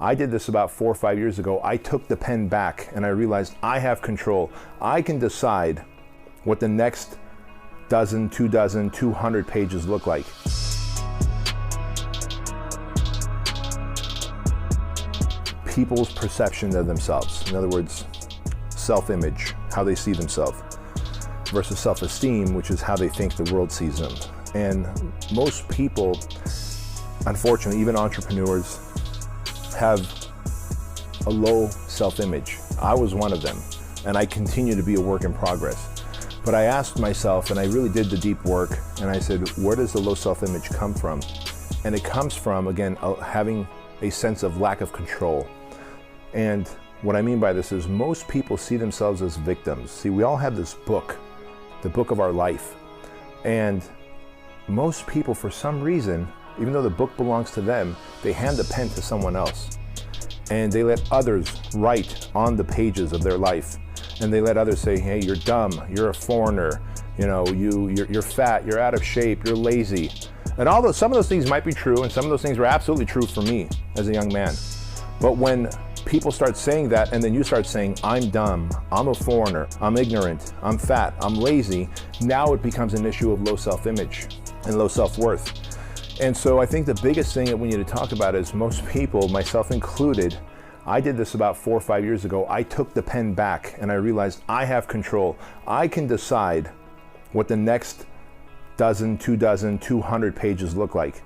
I did this about 4 or 5 years ago. I took the pen back and I realized I have control. I can decide what the next dozen, 2 dozen, 200 pages look like. People's perception of themselves. In other words, self-image, how they see themselves, versus self-esteem, which is how they think the world sees them. And most people, unfortunately, even entrepreneurs, have a low self-image. I was one of them, and I continue to be a work in progress. But I asked myself, and I really did the deep work, and I said, where does the low self-image come from? And it comes from, again, having a sense of lack of control. And what I mean by this is most people see themselves as victims. See, we all have this book, the book of our life. And most people, for some reason, even though the book belongs to them, they hand the pen to someone else. And they let others write on the pages of their life. And they let others say, hey, you're dumb, you're a foreigner, you know, you're fat, you're out of shape, you're lazy. And although some of those things might be true, and some of those things were absolutely true for me as a young man. But when people start saying that, and then you start saying, I'm dumb, I'm a foreigner, I'm ignorant, I'm fat, I'm lazy, now it becomes an issue of low self-image and low self-worth. And so I think the biggest thing that we need to talk about is most people, myself included, I did this about 4 or 5 years ago. I took the pen back and I realized I have control. I can decide what the next dozen, 2 dozen, 200 pages look like.